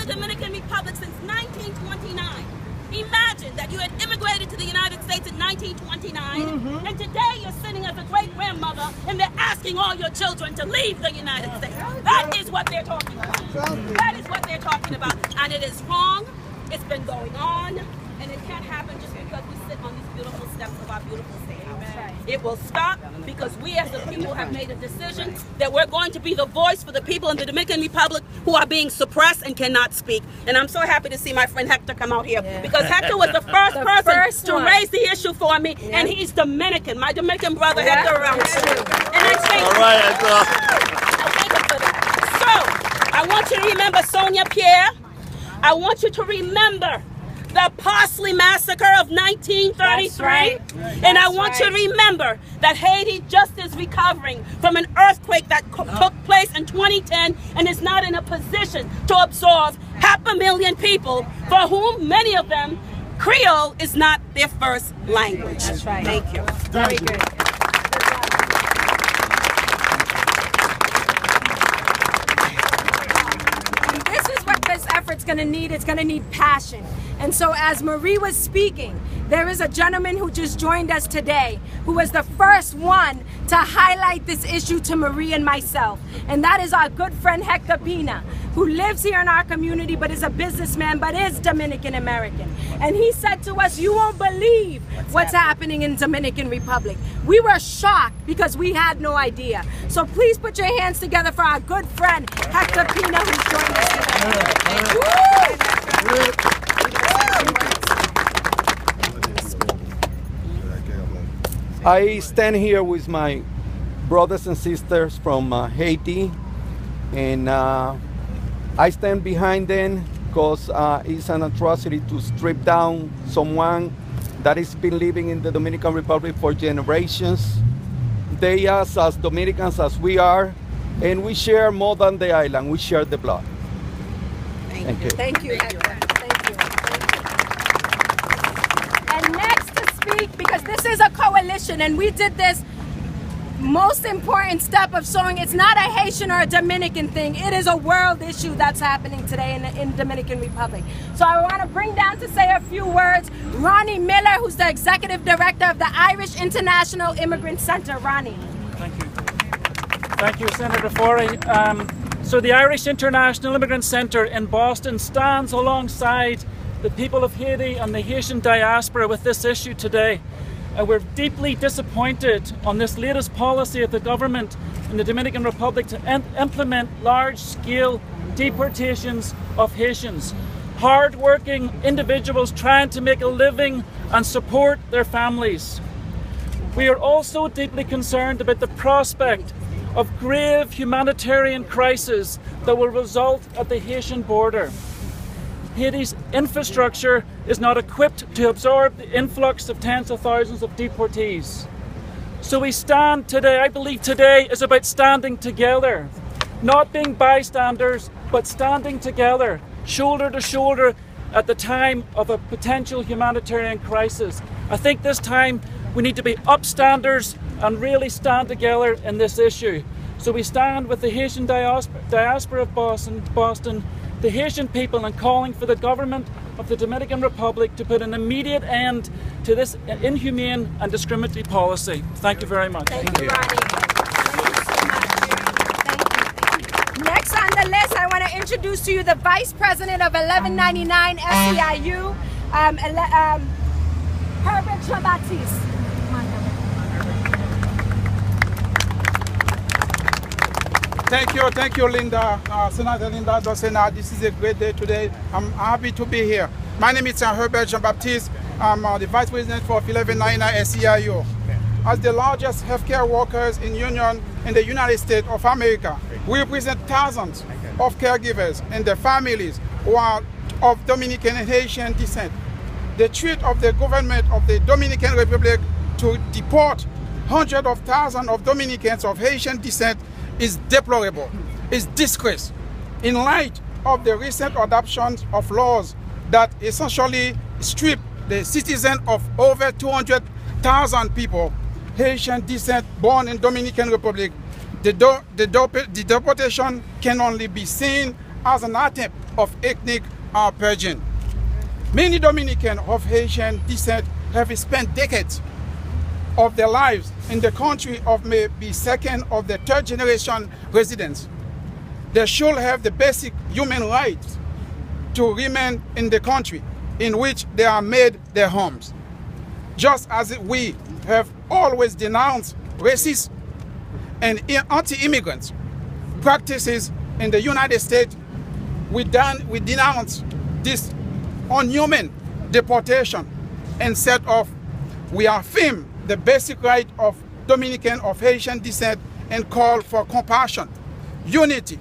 the Dominican Republic since 1929. Imagine that you had immigrated to the United States in 1929, and today you're sitting as a great-grandmother, and they're asking all your children to leave the United States. That is what they're talking about. That is what they're talking about. And it is wrong. It's been going on, and it can't happen just because we sit on these beautiful steps of our beautiful state. It will stop because we as the people have made a decision that we're going to be the voice for the people in the Dominican Republic who are being suppressed and cannot speak. And I'm so happy to see my friend Hector come out here because Hector was the first person to raise the issue for me, and he's Dominican. My Dominican brother Hector around here. And I thank him. I thank him for that. So, I want you to remember Sonia Pierre. I want you to remember the Parsley Massacre of 1933. And I want you to remember that Haiti just is recovering from an earthquake that took place in 2010 and is not in a position to absorb 500,000 people, for whom many of them, Creole is not their first language. That's right. Thank you. Very good. This effort's going to need, it's going to need passion. And so as Marie was speaking, there is a gentleman who just joined us today who was the first one to highlight this issue to Marie and myself. And that is our good friend Hector Pina, who lives here in our community but is a businessman but is Dominican American. And he said to us, you won't believe what's happening in Dominican Republic. We were shocked because we had no idea. So please put your hands together for our good friend Hector Pina, who's joined us today. I stand here with my brothers and sisters from Haiti, and I stand behind them because it's an atrocity to strip down someone that has been living in the Dominican Republic for generations. They are as Dominicans as we are, and we share more than the island, we share the blood. Thank you. Thank you, Hector. Thank you. And next to speak, because this is a coalition, and we did this most important step of showing it's not a Haitian or a Dominican thing. It is a world issue that's happening today in Dominican Republic. So I want to bring down to say a few words Ronnie Miller, who's the Executive Director of the Irish International Immigrant Center. Ronnie. Thank you. Thank you, Senator Forey. So the Irish International Immigrant Center in Boston stands alongside the people of Haiti and the Haitian diaspora with this issue today. We're deeply disappointed on this latest policy of the government in the Dominican Republic to implement large-scale deportations of Haitians. Hard-working individuals trying to make a living and support their families. We are also deeply concerned about the prospect of grave humanitarian crisis that will result at the Haitian border. Haiti's infrastructure is not equipped to absorb the influx of tens of thousands of deportees. So we stand today, I believe today is about standing together, not being bystanders, but standing together, shoulder to shoulder at the time of a potential humanitarian crisis. I think this time we need to be upstanders and really stand together in this issue. So we stand with the Haitian diaspora of Boston, the Haitian people, and calling for the government of the Dominican Republic to put an immediate end to this inhumane and discriminatory policy. Thank you very much. Thank you, Ronnie. Thank you so much. Thank you. Next on the list, I want to introduce to you the Vice President of 1199 SEIU, Herbert Jean-Baptiste. Thank you, Linda, Senator Linda Dosena. This is a great day today. I'm happy to be here. My name is Herbert Jean-Baptiste. I'm the Vice President for 1199 SEIU. As the largest healthcare workers in union in the United States of America, we represent thousands of caregivers and their families who are of Dominican and Haitian descent. The threat of the government of the Dominican Republic to deport hundreds of thousands of Dominicans of Haitian descent is deplorable, is disgrace, in light of the recent adoptions of laws that essentially strip the citizens of over 200,000 people, Haitian descent born in Dominican Republic. The deportation can only be seen as an attempt of ethnic purging. Many Dominicans of Haitian descent have spent decades of their lives in the country of maybe second or the third generation residents. They should have the basic human rights to remain in the country in which they are made their homes. Just as we have always denounced racist and anti-immigrant practices in the United States, we denounce this unhuman deportation and set off. We affirm the basic right of Dominican of Haitian descent and call for compassion, unity,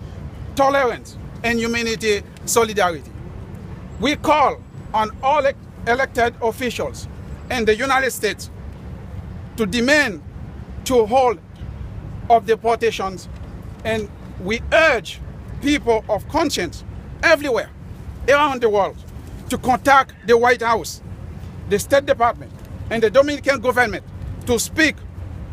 tolerance, and humanity solidarity. We call on all elected officials in the United States to demand to hold of deportations, and we urge people of conscience everywhere around the world to contact the White House, the State Department, and the Dominican government to speak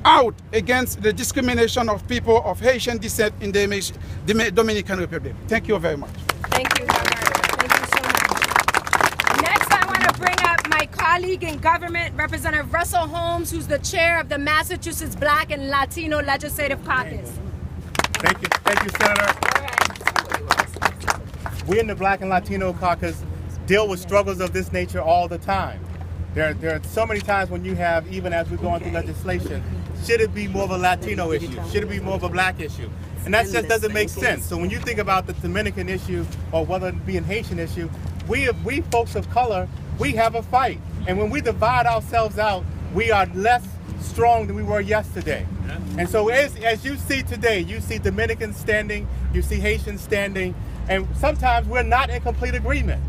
out against the discrimination of people of Haitian descent in the Dominican Republic. Thank you very much. Thank you, Thank you so much. Next, I want to bring up my colleague in government, Representative Russell Holmes, who's the chair of the Massachusetts Black and Latino Legislative Caucus. Thank you, Senator. We in the Black and Latino Caucus deal with struggles of this nature all the time. There are so many times when you have, even as we're going through legislation, should it be more of a Latino issue? Should it be more of a black issue? And that just doesn't make sense. So when you think about the Dominican issue, or whether it be an Haitian issue, we folks of color, we have a fight. And when we divide ourselves out, we are less strong than we were yesterday. And so as you see today, you see Dominicans standing, you see Haitians standing, and sometimes we're not in complete agreement.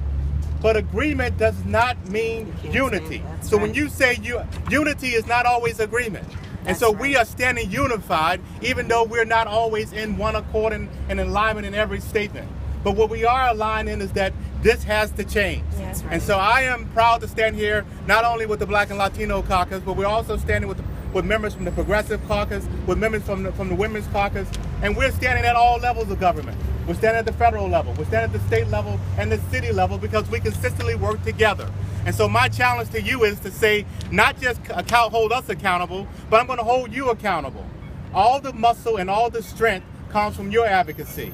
But agreement does not mean unity. So when you say unity is not always agreement. And so we are standing unified, even though we're not always in one accord and in alignment in every statement. But what we are aligned in is that this has to change. Right. And so I am proud to stand here, not only with the Black and Latino Caucus, but we're also standing with members from the Progressive Caucus, with members from the Women's Caucus, and we're standing at all levels of government. We're standing at the federal level, we're standing at the state level and the city level, because we consistently work together. And so my challenge to you is to say, not just hold us accountable, but I'm going to hold you accountable. All the muscle and all the strength comes from your advocacy.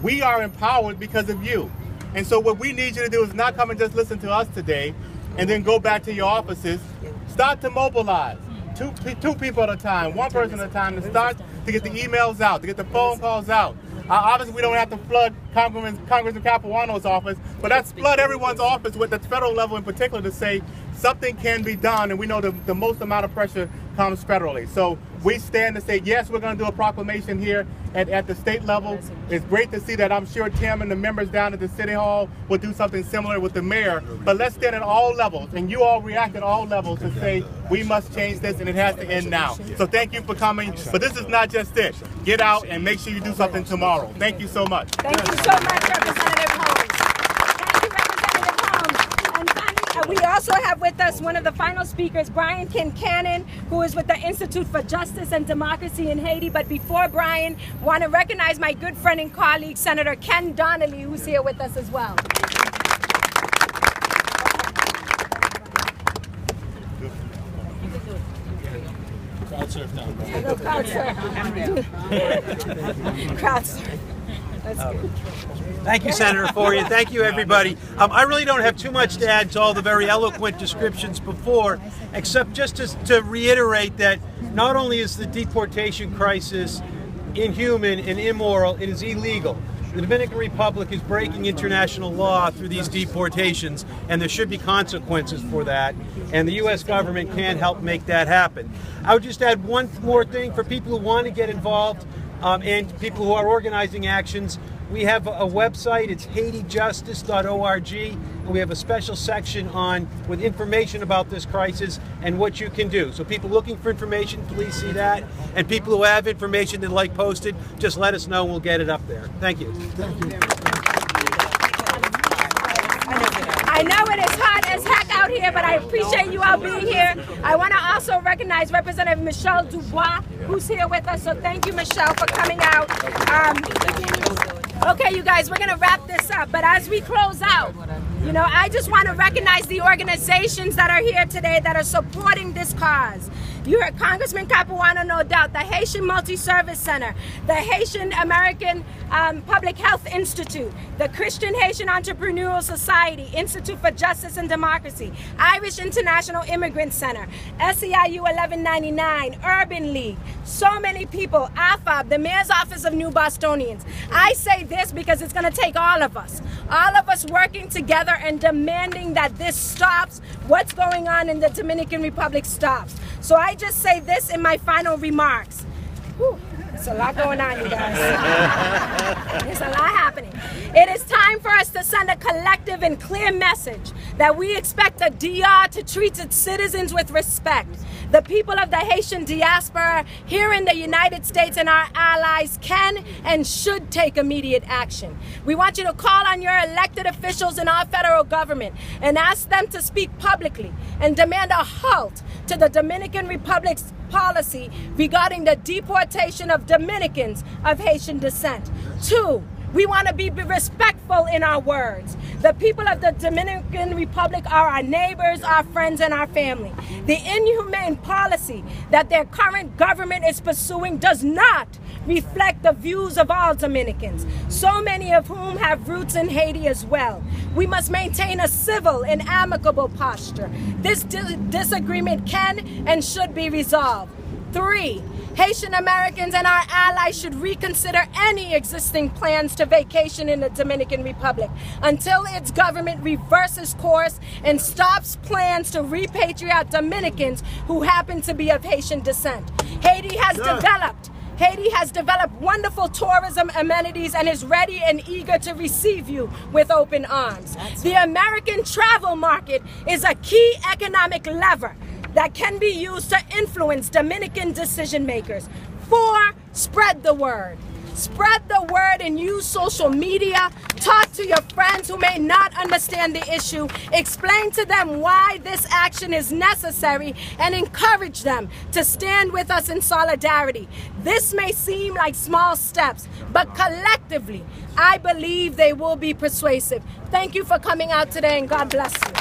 We are empowered because of you. And so what we need you to do is not come and just listen to us today and then go back to your offices. Start to mobilize. Two people at a time, one person at a time, to start to get the emails out, to get the phone calls out. Obviously, we don't have to flood Congressman Capuano's office, but let's flood everyone's office with the federal level in particular to say something can be done, and we know the most amount of pressure comes federally. So we stand to say, yes, we're going to do a proclamation here at the state level. It's great to see that. I'm sure Tim and the members down at the City Hall will do something similar with the mayor, but let's stand at all levels, and you all react at all levels to say, we must change this, and it has to end now. So thank you for coming, but this is not just it. Get out and make sure you do something tomorrow. Thank you so much. Thank you so much, Representative Holmes. Thank you, Representative Holmes. And finally, we also have with us one of the final speakers, Brian Kincannon, who is with the Institute for Justice and Democracy in Haiti. But before Brian, I want to recognize my good friend and colleague, Senator Ken Donnelly, who's here with us as well. Crowd surf now. Crowd surf. Crowd surf. That's good. Thank you, Senator Foria. Thank you, everybody. I really don't have too much to add to all the very eloquent descriptions before, except just to reiterate that not only is the deportation crisis inhuman and immoral, it is illegal. The Dominican Republic is breaking international law through these deportations, and there should be consequences for that, and the U.S. government can help make that happen. I would just add one more thing for people who want to get involved and people who are organizing actions. We have a website, it's HaitiJustice.org, and we have a special section with information about this crisis and what you can do. So people looking for information, please see that. And people who have information they'd like posted, just let us know and we'll get it up there. Thank you. Thank you. I know it is hot as heck out here, but I appreciate you all being here. I want to also recognize Representative Michelle Dubois, who's here with us. So thank you, Michelle, for coming out. Okay, you guys, we're going to wrap this up. But as we close out, you know, I just want to recognize the organizations that are here today that are supporting this cause. You heard Congressman Capuano, no doubt, the Haitian Multi-Service Center, the Haitian American Public Health Institute, the Christian Haitian Entrepreneurial Society, Institute for Justice and Democracy, Irish International Immigrant Center, SEIU 1199, Urban League, so many people, AFAB, the Mayor's Office of New Bostonians. I say this because it's going to take all of us working together and demanding that this stops, what's going on in the Dominican Republic stops. So I just say this in my final remarks. Whew, there's a lot going on, you guys. There's a lot happening. It is time for us to send a collective and clear message that we expect the DR to treat its citizens with respect. The people of the Haitian diaspora here in the United States and our allies can and should take immediate action. We want you to call on your elected officials in our federal government and ask them to speak publicly and demand a halt to the Dominican Republic's policy regarding the deportation of Dominicans of Haitian descent. 2, we want to be respectful in our words. The people of the Dominican Republic are our neighbors, our friends, and our family. The inhumane policy that their current government is pursuing does not reflect the views of all Dominicans, so many of whom have roots in Haiti as well. We must maintain a civil and amicable posture. This disagreement can and should be resolved. 3, Haitian Americans and our allies should reconsider any existing plans to vacation in the Dominican Republic until its government reverses course and stops plans to repatriate Dominicans who happen to be of Haitian descent. Haiti has developed wonderful tourism amenities and is ready and eager to receive you with open arms. The American travel market is a key economic lever that can be used to influence Dominican decision makers. 4, spread the word. Spread the word and use social media. Talk to your friends who may not understand the issue. Explain to them why this action is necessary and encourage them to stand with us in solidarity. This may seem like small steps, but collectively, I believe they will be persuasive. Thank you for coming out today, and God bless you.